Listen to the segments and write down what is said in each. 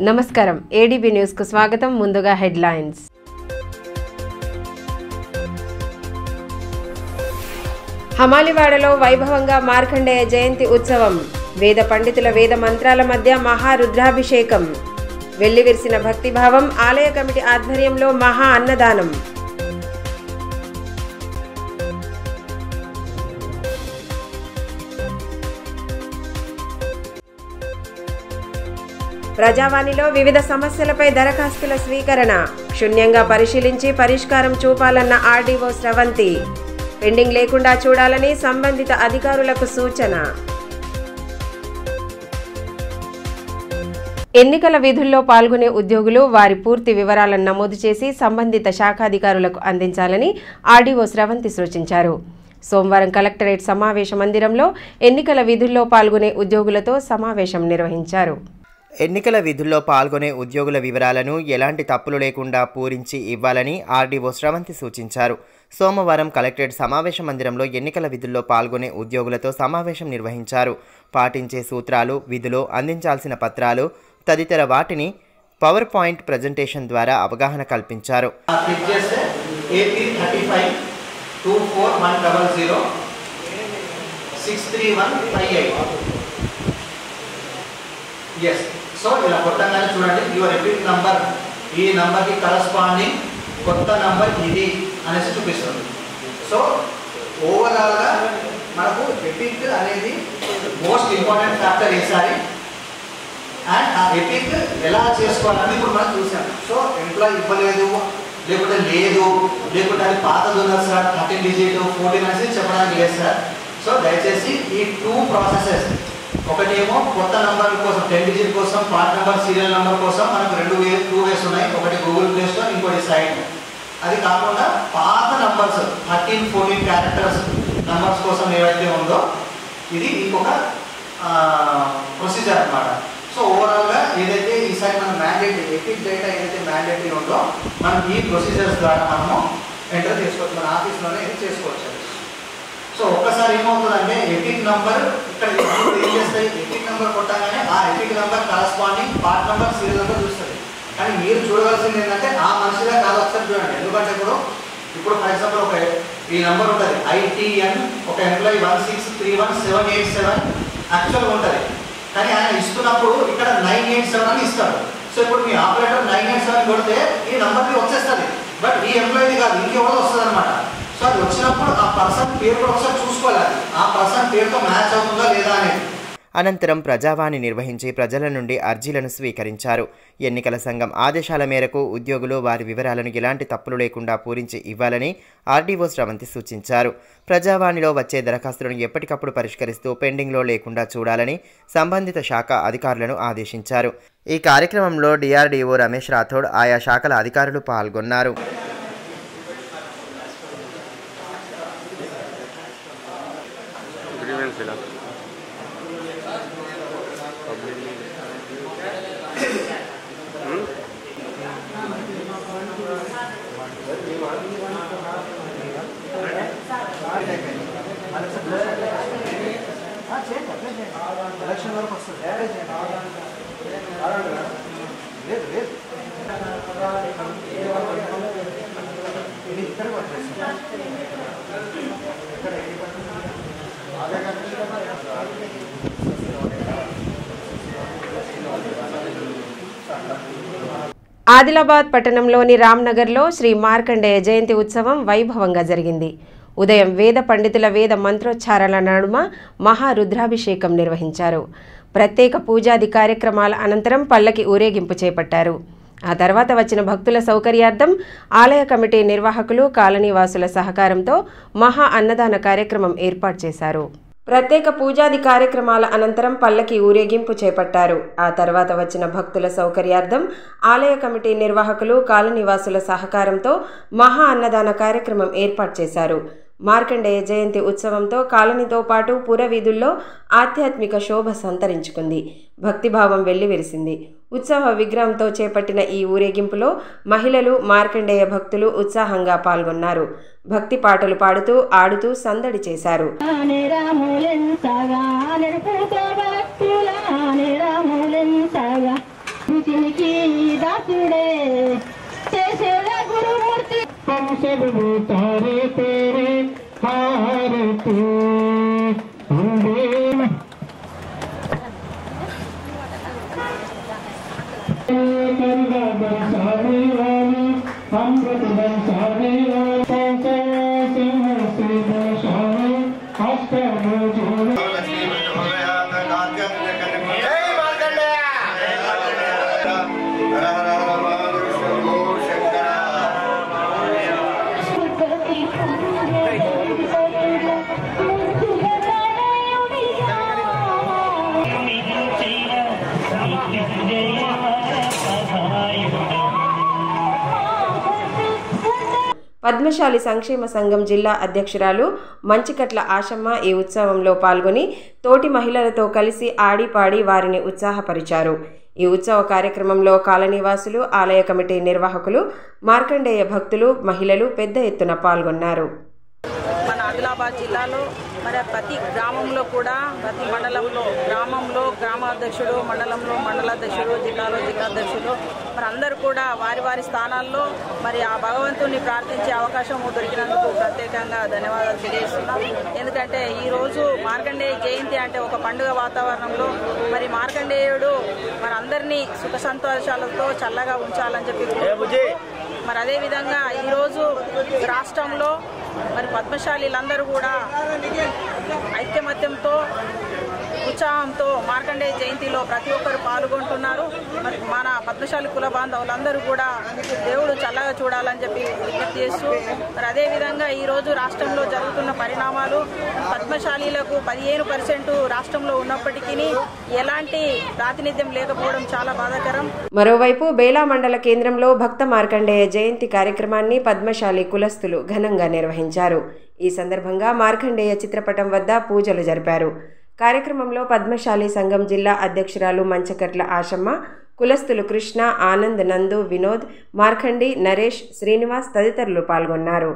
నమస్కారం ADB news కు స్వాగతం. ముందుగా హెడ్లైన్స్. హమాలివాడలో వైభవంగా మార్కండేయ జయంతి ఉత్సవం. వేద పండితుల వేద మంత్రాల మధ్య మహారుద్రాభిషేకం. వెల్లివిరిసిన భక్తిభావం. ఆలయ కమిటీ ఆధ్వర్యంలో మహా అన్నదానం. ప్రజావాణిలో వివిధ సమస్యలపై దరఖాస్తుల స్వీకరణ. క్షుణ్యంగా పరిశీలించి పరిష్కారం చూపాలన్న ఆర్డీఓ స్రవంతి. పెండింగ్ లేకుండా చూడాలని సంబంధిత అధికారులకు సూచన. ఎన్నికల విధుల్లో పాల్గొనే ఉద్యోగులు వారి పూర్తి వివరాలను నమోదు చేసి సంబంధిత శాఖాధికారులకు అందించాలని ఆర్డీఓ స్రవంతి సూచించారు. సోమవారం కలెక్టరేట్ సమావేశ మందిరంలో ఎన్నికల విధుల్లో పాల్గొనే ఉద్యోగులతో సమావేశం నిర్వహించారు. ఎన్నికల విధుల్లో పాల్గొనే ఉద్యోగుల వివరాలను ఎలాంటి తప్పులు లేకుండా పూరించి ఇవ్వాలని ఆర్డీఓ స్రవంతి సూచించారు. సోమవారం కలెక్టరేట్ సమావేశ మందిరంలో ఎన్నికల విధుల్లో పాల్గొనే ఉద్యోగులతో సమావేశం నిర్వహించారు. పాటించే సూత్రాలు, విధులు, అందించాల్సిన పత్రాలు తదితర వాటిని పవర్ పాయింట్ ప్రజెంటేషన్ ద్వారా అవగాహన కల్పించారు. సో ఇలా కొట్టగానే చూడండి, యువర్ ఎపిక్ నంబర్, ఈ నంబర్కి కరస్పాండింగ్ కొత్త నంబర్ ఇది అనేసి చూపిస్తుంది. సో ఓవరాల్గా మనకు ఎపిక్ అనేది మోస్ట్ ఇంపార్టెంట్ ఫ్యాక్టర్ ఈసారి. అండ్ ఆ ఎపిక్ ఎలా చేసుకోవాలని ఇప్పుడు మనం చూసాం. సో ఎంప్లాయీ ఇవ్వలేదు, లేకుంటే లేదు, లేకుంటే అది పాతది ఉన్నది సార్, 13 డిజిట్ 14 అనేసి చెప్పడానికి లేదు సార్. సో దయచేసి ఈ 2 ప్రాసెసెస్, ఒకటేమో కొత్త నంబర్ కోసం 10 డిజిట్ కోసం, పార్ట్ నెంబర్, సీరియల్ నెంబర్ కోసం మనకు 2 వేస్ ఉన్నాయి. ఒకటి గూగుల్ ప్లే స్టోర్, ఇంకోటి సైట్. అది కాకుండా పాత నంబర్స్ 13, 14 క్యారెక్టర్స్ నంబర్స్ కోసం ఏవైతే ఉందో ఇది ఇంకొక ప్రొసీజర్ అన్నమాట. సో ఓవరాల్గా ఏదైతే ఈసారి మన మ్యాండేటరీ ఎపిక్ డేటా ఏదైతే మ్యాండేటరీ ఉందో మనం ఈ ప్రొసీజర్స్ ద్వారా మనము ఎంటర్ చేసుకోవచ్చు, మన ఆఫీస్లోనే చేసుకోవచ్చు. సో ఒక్కసారి ఏమవుతుందంటే ఎపిక్ నంబర్ ఇక్కడ ఏం చేస్తాయి, ఎపిక్ నెంబర్ కొట్టగానే ఆ epic number corresponding part number, serial number చూస్తుంది. కానీ మీరు చూడవలసింది ఏంటంటే ఆ మనిషిగా కాదు, ఒకసారి చూడండి. ఎందుకంటే ఇప్పుడు ఫర్ ఎగ్జాంపుల్ ఒక ఈ నెంబర్ ఉంటుంది ITN, ఒక ఎంప్లాయీ 1631787 యాక్చువల్గా ఉంటుంది. కానీ ఆయన ఇస్తున్నప్పుడు ఇక్కడ 987 అని ఇస్తాడు. సో ఇప్పుడు మీ ఆపరేటర్ 987 కొడితే ఈ నెంబర్కి వచ్చేస్తుంది. బట్ ఈ ఎంప్లాయీ కాదు, ఇంకెవరో వస్తుంది అనమాట. సో అది వచ్చినప్పుడు ఆ పర్సన్ పేరు కూడా ఒకసారి చూసుకోవాలి, ఆ పర్సన్ పేరుతో మ్యాచ్ అవుతుందా లేదా అనేది. అనంతరం ప్రజావాణి నిర్వహించి ప్రజల నుండి అర్జీలను స్వీకరించారు. ఎన్నికల సంఘం ఆదేశాల మేరకు ఉద్యోగులు వారి వివరాలను ఎలాంటి తప్పులు లేకుండా పూరించి ఇవ్వాలని ఆర్డీఓ స్రవంతి సూచించారు. ప్రజావాణిలో వచ్చే దరఖాస్తులను ఎప్పటికప్పుడు పరిష్కరిస్తూ పెండింగ్లో లేకుండా చూడాలని సంబంధిత శాఖ అధికారులను ఆదేశించారు. ఈ కార్యక్రమంలో డిఆర్డీఓ రమేష్ రాథోడ్, ఆయా శాఖల అధికారులు పాల్గొన్నారు. ఎలక్షన్ వరకు వస్తుంది. ఇది ఇక్కడ ఆదిలాబాద్ పట్టణంలోని రామ్నగర్లో శ్రీ మార్కండేయ జయంతి ఉత్సవం వైభవంగా జరిగింది. ఉదయం వేద పండితుల వేద మంత్రోచ్చారాల నడుమ మహారుద్రాభిషేకం నిర్వహించారు. ప్రత్యేక పూజాది కార్యక్రమాల అనంతరం పల్లకి ఊరేగింపు చేపట్టారు. ఆ తర్వాత వచ్చిన భక్తుల సౌకర్యార్థం ఆలయ కమిటీ నిర్వాహకులు, కాలనీవాసుల సహకారంతో మహా అన్నదాన కార్యక్రమం ఏర్పాటు చేశారు. ప్రత్యేక పూజాది కార్యక్రమాల అనంతరం పల్లకి ఊరేగింపు చేపట్టారు. ఆ తర్వాత వచ్చిన భక్తుల సౌకర్యార్థం ఆలయ కమిటీ నిర్వాహకులు, కాలనీవాసుల సహకారంతో మహా అన్నదాన కార్యక్రమం ఏర్పాటు చేశారు. మార్కండేయ జయంతి ఉత్సవంతో కాలనీతో పాటు పురవీధుల్లో ఆధ్యాత్మిక శోభ సంతరించుకుంది. భక్తిభావం వెల్లివిరిసింది. ఉత్సవ విగ్రహంతో చేపట్టిన ఈ ఊరేగింపులో మహిళలు, మార్కండేయ భక్తులు ఉత్సాహంగా పాల్గొన్నారు. భక్తి పాటలు పాడుతూ ఆడుతూ సందడి చేశారు. వీటికి దాసుడే చేసేలా గురుమూర్తి తారే తేరే హారతి పద్మశాలి సంక్షేమ సంఘం జిల్లా అధ్యక్షురాలు మంచికట్ల ఆశమ్మ ఈ ఉత్సవంలో పాల్గొని తోటి మహిళలతో కలిసి ఆడిపాడి వారిని ఉత్సాహపరిచారు. ఈ ఉత్సవ కార్యక్రమంలో కాలనీవాసులు, ఆలయ కమిటీ నిర్వాహకులు, మార్కండేయ భక్తులు, మహిళలు పెద్ద ఎత్తున పాల్గొన్నారు. మన ఆదిలాబాద్ జిల్లాలో మరి ప్రతి గ్రామంలో కూడా ప్రతి మండలంలో గ్రామంలో గ్రామాధ్యక్షుడు, మండలంలో మండలాధ్యక్షుడు, జిల్లాలో జిల్లాధ్యక్షుడు మరి అందరూ కూడా వారి వారి స్థానాల్లో మరి ఆ భగవంతుని ప్రార్థించే అవకాశం దొరికినందుకు ప్రత్యేకంగా ధన్యవాదాలు తెలియజేస్తున్నాం. ఎందుకంటే ఈరోజు మార్కండేయ జయంతి అంటే ఒక పండుగ వాతావరణంలో మరి మార్కండేయుడు మరి అందరినీ సుఖ సంతోషాలతో చల్లగా ఉంచాలని చెప్పి మరి అదేవిధంగా ఈరోజు రాష్ట్రంలో మరి పద్మశాలీలందరూ కూడా ఐక్యమత్యంతో ఉత్సాహంతో మార్కండేయ జయంతిలో ప్రతి ఒక్కరు పాల్గొంటున్నారు. మరి మన పద్మశాలి కుల బాంధవులందరూ కూడా దేవుడు చల్లగా చూడాలని చెప్పి విజ్ఞప్తి చేస్తూ మరి అదేవిధంగా ఈరోజు రాష్ట్రంలో జరుగుతున్న పరిణామాలు పద్మశాలీలకు 15% రాష్ట్రంలో ఉన్నప్పటికీ ఎలాంటి ప్రాతినిధ్యం లేకపోవడం చాలా బాధాకరం. మరోవైపు బేలా మండల కేంద్రంలో భక్త మార్కండేయ జయంతి కార్యక్రమాన్ని పద్మశాలి కులస్తులు ఘనంగా నిర్వహించారు. ఈ సందర్భంగా మార్కండేయ చిత్రపటం వద్ద పూజలు జరిపారు. కార్యక్రమంలో పద్మశాలి సంఘం జిల్లా అధ్యక్షురాలు మంచకట్ల ఆశమ్మ, కులస్తులు కృష్ణ, ఆనంద్, నందు, వినోద్, మార్కండి, నరేష్, శ్రీనివాస్ తదితరులు పాల్గొన్నారు.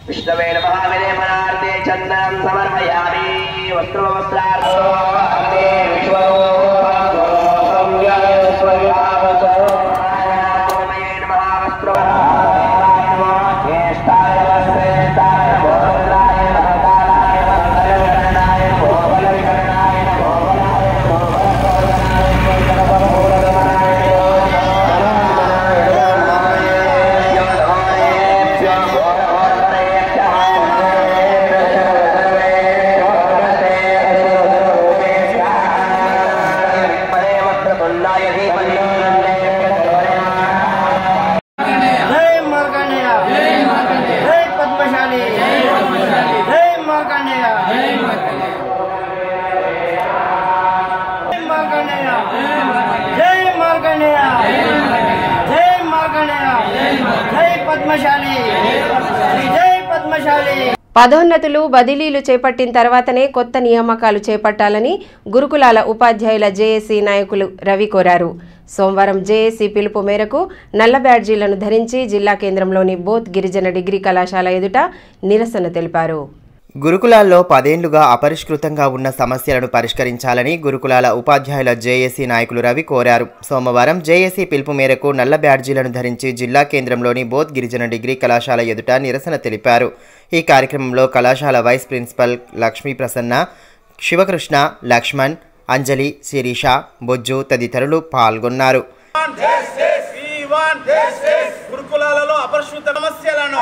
विष्णवे नमः विलेपनार्थे चन्दनं समर्पयामि वस्त्रवस्त्रार्थे పదోన్నతులు, బదిలీలు చేపట్టిన తర్వాతనే కొత్త నియామకాలు చేపట్టాలని గురుకులాల ఉపాధ్యాయుల జేఏసీ నాయకులు రవి కోరారు. సోమవారం జేఏసీ పిలుపు మేరకు నల్ల బ్యాడ్జీలను ధరించి జిల్లా కేంద్రంలోని బోత్ గిరిజన డిగ్రీ కళాశాల ఎదుట నిరసన తెలిపారు. గురుకులాల్లో 10 ఏళ్లుగా అపరిష్కృతంగా ఉన్న సమస్యలను పరిష్కరించాలని గురుకులాల ఉపాధ్యాయుల జేఏసీ నాయకులు రవి కోరారు. సోమవారం జేఏసీ పిలుపు మేరకు నల్ల బ్యాడ్జీలను ధరించి జిల్లా కేంద్రంలోని బోత్ గిరిజన డిగ్రీ కళాశాల ఎదుట నిరసన తెలిపారు. ఈ కార్యక్రమంలో కళాశాల వైస్ ప్రిన్సిపల్ లక్ష్మీ ప్రసన్న, శివకృష్ణ, లక్ష్మణ్, అంజలి, శిరీష, బొజ్జు తదితరులు పాల్గొన్నారు. గురుకులాలలో అపరిష్కృత సమస్యలను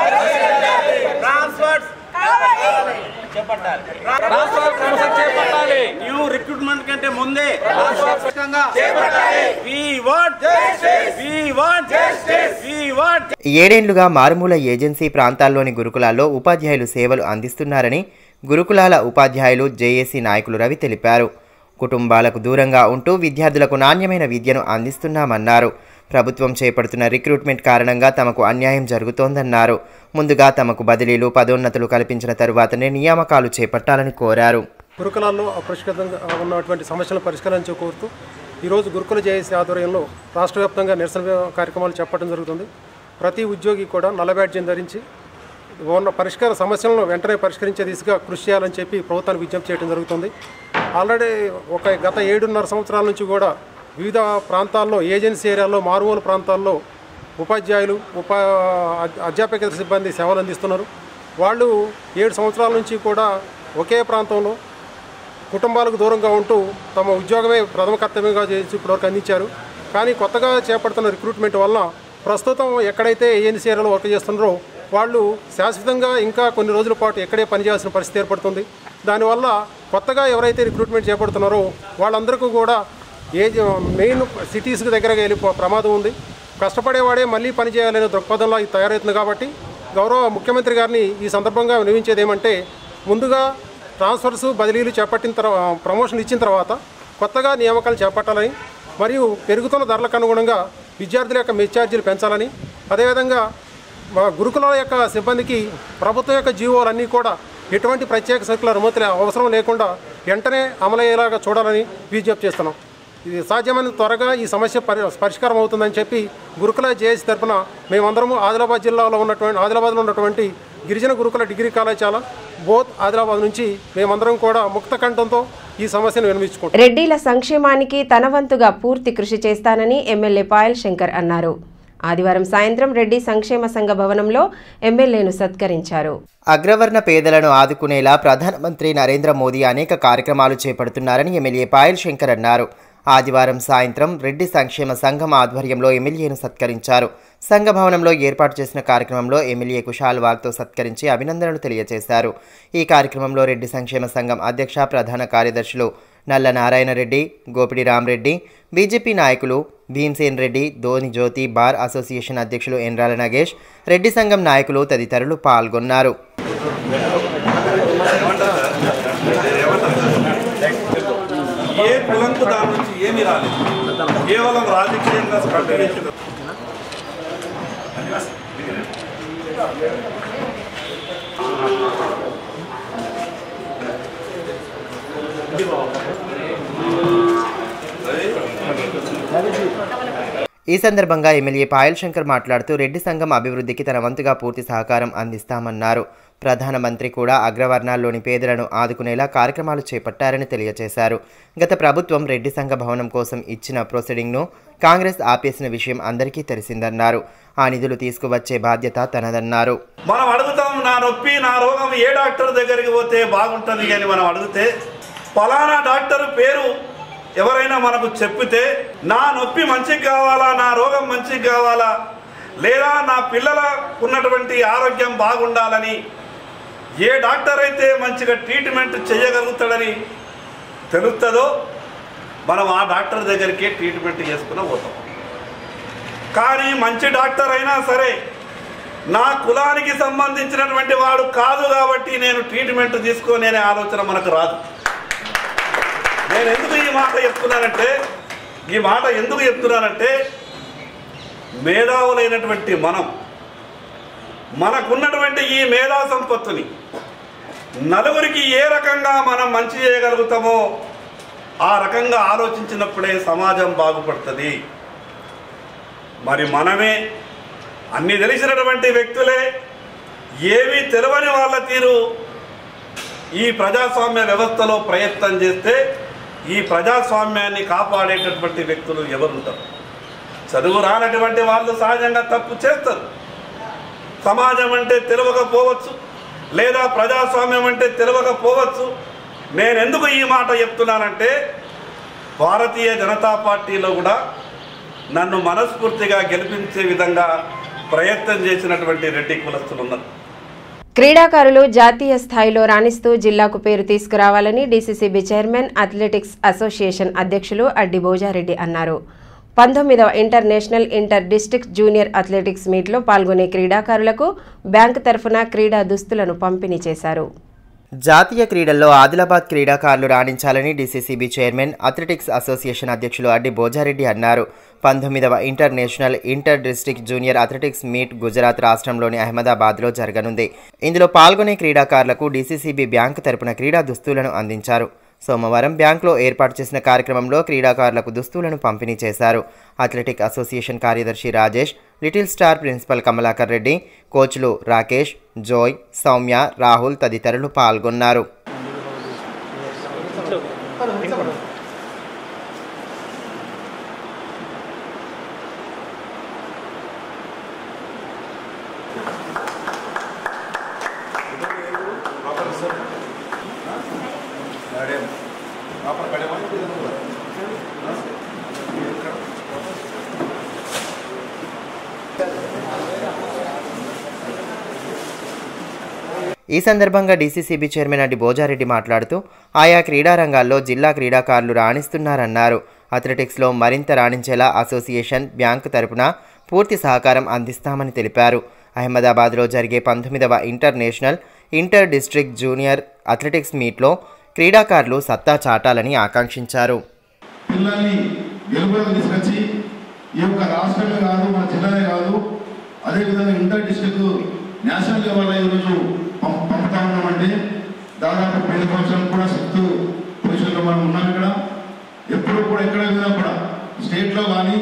న్యూ రిక్రూట్మెంట్ కంటే ముందే ఏడేండ్లుగా మారుమూల ఏజెన్సీ ప్రాంతాల్లోని గురుకులాల్లో ఉపాధ్యాయులు సేవలు అందిస్తున్నారని గురుకులాల ఉపాధ్యాయులు జేఏసీ నాయకులు రవి తెలిపారు. కుటుంబాలకు దూరంగా ఉంటూ విద్యార్థులకు నాణ్యమైన విద్యను అందిస్తున్నామన్నారు. ప్రభుత్వం చేపడుతున్న రిక్రూట్మెంట్ కారణంగా తమకు అన్యాయం జరుగుతోందన్నారు. ముందుగా తమకు బదిలీలు, పదోన్నతులు కల్పించిన తరువాతనే నియామకాలు చేపట్టాలని కోరారు. గురుకులాల్లో అపరిష్కృతంగా ఉన్నటువంటి సమస్యలను పరిష్కరించ కోరుతూ ఈరోజు గురుకుల జేఏసీ ఆధ్వర్యంలో రాష్ట్ర వ్యాప్తంగా నిరసన కార్యక్రమాలు చేపట్టడం జరుగుతుంది. ప్రతి ఉద్యోగి కూడా నల్ల బ్యాడ్జీని ధరించి ఉన్న సమస్యలను వెంటనే పరిష్కరించే దిశగా కృషి చేయాలని చెప్పి ప్రభుత్వానికి విజ్ఞప్తి చేయడం జరుగుతుంది. ఆల్రెడీ గత 7.5 సంవత్సరాల నుంచి కూడా వివిధ ప్రాంతాల్లో, ఏజెన్సీ ఏరియాల్లో, మారుమూల ప్రాంతాల్లో ఉపాధ్యాయులు, అధ్యాపక సిబ్బంది సేవలు అందిస్తున్నారు. వాళ్ళు 7 సంవత్సరాల నుంచి కూడా ఒకే ప్రాంతంలో కుటుంబాలకు దూరంగా ఉంటూ తమ ఉద్యోగమే ప్రథమ కర్తవ్యంగా చేసి ఇప్పటివరకు అందించారు. కానీ కొత్తగా చేపడుతున్న రిక్రూట్మెంట్ వల్ల ప్రస్తుతం ఎక్కడైతే ఏజెన్సీ ఏరియాలో వర్క్ చేస్తున్నారో వాళ్ళు శాశ్వతంగా ఇంకా కొన్ని రోజుల పాటు ఎక్కడే పనిచేయాల్సిన పరిస్థితి ఏర్పడుతుంది. దానివల్ల కొత్తగా ఎవరైతే రిక్రూట్మెంట్ చేపడుతున్నారో వాళ్ళందరికీ కూడా మెయిన్ సిటీస్కి దగ్గరగా వెళ్ళిపో ప్రమాదం ఉంది. కష్టపడేవాడే మళ్ళీ పనిచేయాలనే దృక్పథంలో ఇది తయారవుతుంది. కాబట్టి గౌరవ ముఖ్యమంత్రి గారిని ఈ సందర్భంగా వినియోగించేది ఏమంటే, ముందుగా ట్రాన్స్ఫర్స్, బదిలీలు చేపట్టిన ప్రమోషన్ ఇచ్చిన తర్వాత కొత్తగా నియామకాలు చేపట్టాలని, మరియు పెరుగుతున్న ధరలకు అనుగుణంగా విద్యార్థుల యొక్క మెస్ ఛార్జీలు పెంచాలని, అదేవిధంగా గురుకులాల యొక్క సిబ్బందికి ప్రభుత్వం యొక్క జీవోలన్నీ కూడా ఎటువంటి ప్రత్యేక సర్కులర్ అనుమతులు అవసరం లేకుండా వెంటనే అమలయ్యేలాగా చూడాలని విజ్ఞప్తి చేస్తున్నాం. ఇది సాధ్యమైన త్వరగా ఈ సమస్య పరిష్కారం అవుతుందని చెప్పి గురుకుల జేఏసీ తరఫున మేమందరము ఆదిలాబాద్లో ఉన్నటువంటి గిరిజన గురుకుల డిగ్రీ కళాశాల ఆదిలాబాద్ నుంచి మేమందరం కూడా ముక్త కంఠంతో ఈ సమస్యను విన్నవించుకుంటాం. రెడ్డిల సంక్షేమానికి తన వంతుగా పూర్తి కృషి చేస్తానని ఎమ్మెల్యే పాయల్ శంకర్ అన్నారు. ఆదివారం సాయంత్రం రెడ్డి సంక్షేమ సంఘ భవనంలో ఎమ్మెల్యేను సత్కరించారు. అగ్రవర్ణ పేదలను ఆదుకునేలా ప్రధానమంత్రి నరేంద్ర మోదీ అనేక కార్యక్రమాలు చేపడుతున్నారని ఎమ్మెల్యే పాయల్ శంకర్ అన్నారు. ఆదివారం సాయంత్రం రెడ్డి సంక్షేమ సంఘం ఆధ్వర్యంలో ఎమ్మెల్యేను సత్కరించారు. సంఘ భవనంలో ఏర్పాటు చేసిన కార్యక్రమంలో ఎమ్మెల్యేకు షాల్వాల్తో సత్కరించి అభినందనలు తెలియజేశారు. ఈ కార్యక్రమంలో రెడ్డి సంక్షేమ సంఘం అధ్యక్ష, ప్రధాన కార్యదర్శులు నల్ల నారాయణ రెడ్డి, గోపిడి రామరెడ్డి, బీజేపీ నాయకులు భీమ్సేన్ రెడ్డి, ధోని జ్యోతి, బార్ అసోసియేషన్ అధ్యక్షులు ఎన్రాల నగేష్, రెడ్డి సంఘం నాయకులు తదితరులు పాల్గొన్నారు. ఏ కులంకు దాని నుంచి ఏమీ రాలేదు, కేవలం రాజకీయంగా స్పందించిన ఈ సందర్భంగా ఎమ్మెల్యే పాయల్ శంకర్ మాట్లాడుతూ రెడ్డి సంఘం అభివృద్ధికి తన వంతుగా పూర్తి సహకారం అందిస్తామన్నారు. ప్రధానమంత్రి కూడా అగ్రవర్ణాల్లోని పేదలను ఆదుకునేలా కార్యక్రమాలు చేపట్టారని తెలియజేశారు. గత ప్రభుత్వం రెడ్డి సంఘ భవనం కోసం ఇచ్చిన ప్రొసీడింగ్ను కాంగ్రెస్ ఆపేసిన విషయం అందరికీ తెలిసిందన్నారు. ఆ నిధులు తీసుకువచ్చే బాధ్యత తనదన్నారు. మనం అడుగుతాం, నా నొప్పి, నా రోగం ఏ డాక్టర్ దగ్గరికి పోతే బాగుంటుంది అని మనం అడిగితే, ఫలానా డాక్టర్ పేరు ఎవరైనా మనకు చెప్పితే, నా నొప్పి మంచిగా కావాలా, నా రోగం మంచిగా కావాలా, లేదా నా పిల్లలకు ఉన్నటువంటి ఆరోగ్యం బాగుండాలని ఏ డాక్టర్ అయితే మంచిగా ట్రీట్మెంట్ చేయగలుగుతాడని తెలుస్తుందో మనం ఆ డాక్టర్ దగ్గరికే ట్రీట్మెంట్ చేసుకుని పోతాం. కానీ మంచి డాక్టర్ అయినా సరే నా కులానికి సంబంధించినటువంటి వాడు కాదు కాబట్టి నేను ట్రీట్మెంట్ తీసుకోనే ఆలోచన మనకు రాదు. నేను ఎందుకు ఈ మాట చెప్తున్నానంటే మేధావులైనటువంటి మనకున్నటువంటి ఈ మేధా సంపత్తుని నలుగురికి ఏ రకంగా మనం మంచి చేయగలుగుతామో ఆ రకంగా ఆలోచించినప్పుడే సమాజం బాగుపడుతుంది. మరి మనమే అన్ని తెలిసినటువంటి వ్యక్తులే ఏమీ తెలియని వాళ్ళ తీరు ఈ ప్రజాస్వామ్య వ్యవస్థలో ప్రయత్నం చేస్తే ఈ ప్రజాస్వామ్యాన్ని కాపాడేటటువంటి వ్యక్తులు ఎవరుంటారు? చదువు రానటువంటి వాళ్ళు సహజంగా తప్పు చేస్తారు. సమాజం అంటే తెలియకపోవచ్చు, లేదా ప్రజాస్వామ్యం అంటే తెలియకపోవచ్చు. నేను ఎందుకు ఈ మాట చెప్తున్నానంటే, భారతీయ జనతా పార్టీలో కూడా నన్ను మనస్ఫూర్తిగా గెలిపించే విధంగా ప్రయత్నం చేసినటువంటి రెడ్డి కులస్తులు ఉన్నారు. క్రీడాకారులు జాతీయ స్థాయిలో రాణిస్తూ జిల్లాకు పేరు తీసుకురావాలని డీసీసీబీ చైర్మన్, అథ్లెటిక్స్ అసోసియేషన్ అధ్యక్షులు అడ్డి భోజారెడ్డి అన్నారు. 19వ international inter district junior athletics మీట్లో పాల్గొనే క్రీడాకారులకు బ్యాంకు తరఫున క్రీడా దుస్తులను పంపిణీ చేశారు. జాతీయ క్రీడల్లో ఆదిలాబాద్ క్రీడాకారులు రాణించాలని డీసీసీబీ చైర్మన్ అథ్లెటిక్స్ అసోసియేషన్ అధ్యక్షులు అడ్డి బోజారెడ్డి అన్నారు. 19వ international inter district junior athletics meet Gujarat రాష్ట్రంలోని అహ్మదాబాద్లో జరగనుంది. ఇందులో పాల్గొనే క్రీడాకారులకు డీసీసీబీ బ్యాంకు తరపున క్రీడా దుస్తులను అందించారు. సోమవారం బ్యాంకులో ఏర్పాటు చేసిన కార్యక్రమంలో క్రీడాకారులకు దుస్తులను పంపిణీ చేశారు. అథ్లెటిక్ అసోసియేషన్ కార్యదర్శి Rajesh, little star principal Kamalakar Reddy, కోచ్లు రాకేష్, జోయ్, సౌమ్య, రాహుల్ తదితరులు పాల్గొన్నారు. ఈ సందర్భంగా డీసీసీబీ చైర్మన్ అడ్డి బోజారెడ్డి మాట్లాడుతూ ఆయా క్రీడా రంగాల్లో జిల్లా క్రీడాకారులు రాణిస్తున్నారన్నారు. అథ్లెటిక్స్లో మరింత రాణించేలా అసోసియేషన్ బ్యాంకు తరపున పూర్తి సహకారం అందిస్తామని తెలిపారు. అహ్మదాబాద్లో జరిగే 19వ international inter district junior athletics మీట్లో క్రీడాకారులు సత్తా చాటాలని ఆకాంక్షించారు. పిల్లల్ని గెలుపులకు తీసుకొచ్చి ఈ యొక్క రాష్ట్రమే కాదు, మన జిల్లానే కాదు, అదేవిధంగా ఇంటర్ డిస్ట్రిక్ట్ నేషనల్ లెవెల్లో ఈరోజు పంపుతా ఉన్నామంటే దాదాపు 5 సంవత్సరాలు కూడా 6th పొజిషన్లో మనం ఉన్నాం. ఇక్కడ ఎప్పుడు కూడా ఎక్కడ వెళ్ళినా కూడా స్టేట్లో కానీ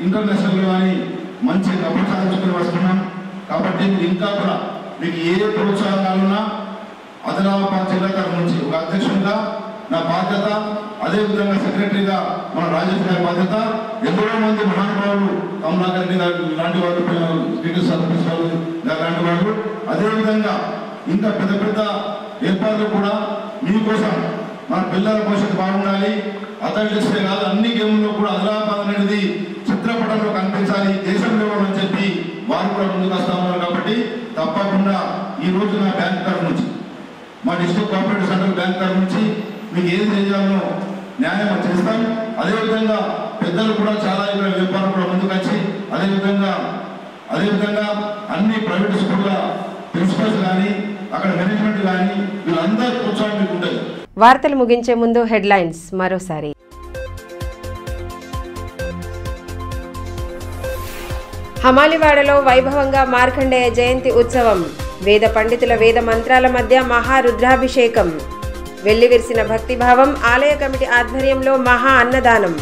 ఇంటర్నేషనల్లో కానీ మంచి కప్పులు సాధించుకుని వస్తున్నాం. కాబట్టి ఇంకా కూడా మీకు ఏ ప్రోత్సాహకాలున్నా ఆదిలాబాద్ జిల్లా తరఫు నుంచి ఒక అధ్యక్షుడిగా నా బాధ్యత, అదేవిధంగా సెక్రటరీగా మన రాజేష్ గారి బాధ్యత, ఎంతో మంది మహానుభావులు కమలాకర్ రెడ్డి గారు లాంటి వాళ్ళు, లాంటి వాళ్ళు, అదేవిధంగా ఇంకా పెద్ద పెద్ద ఏర్పాట్లు కూడా మీకోసం మన పిల్లల భవిష్యత్తు బాగుండాలి. అథ్లెటిక్సే కాదు, అన్ని గేమ్లో కూడా ఆదిలాబాద్ అనేది చిత్రపటంలో కనిపించాలి దేశంలో అని చెప్పి వారు కూడా ముందుకు వస్తా ఉన్నారు. కాబట్టి తప్పకుండా ఈ రోజు నా బ్యాంక్ తరఫు నుంచి, మా డిస్ట్రిక్ట్ కోఆపరేటివ్ సెంట్రల్ బ్యాంక్ తరఫు నుంచి మీకు ఏది చేయాలో న్యాయం చేస్తాం. అదేవిధంగా పెద్దలు కూడా చాలా ఇక్కడ వ్యాపారం కూడా ముందుకు వచ్చి అదేవిధంగా అన్ని ప్రైవేట్ స్కూళ్ళ ప్రిన్సిపల్స్ కానీ అక్కడ మేనేజ్మెంట్ కానీ వీళ్ళందరూ ప్రోత్సాహం మీకు ఉంటుంది. వార్తలు ముగించే ముందు హెడ్లైన్స్ మరోసారి. హమాలివాడలో వైభవంగా మార్కండేయ జయంతి ఉత్సవం. వేద పండితుల వేద మంత్రాల మధ్య మహారుద్రాభిషేకం. వెల్లివిరిసిన భక్తిభావం. ఆలయ కమిటీ ఆధ్వర్యంలో మహా అన్నదానం.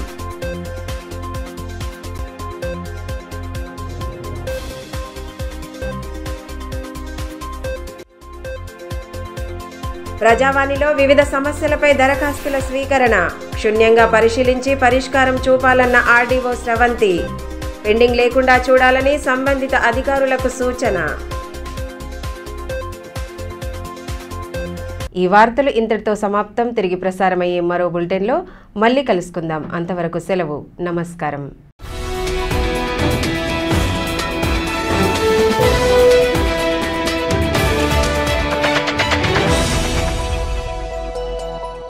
ప్రజావాణిలో వివిధ సమస్యలపై దరఖాస్తుల స్వీకరణ. క్షుణ్యంగా పరిశీలించి పరిష్కారం చూపాలన్న ఆర్డీఓ స్రవంతి. పెండింగ్ లేకుండా చూడాలని సంబంధిత అధికారులకు సూచన. ఈ వార్తలు ఇంతటితో సమాప్తం. తిరిగి ప్రసారమయ్యే మరో బులెటిన్లో మళ్ళీ కలుసుకుందాం. అంతవరకు సెలవు. నమస్కారం.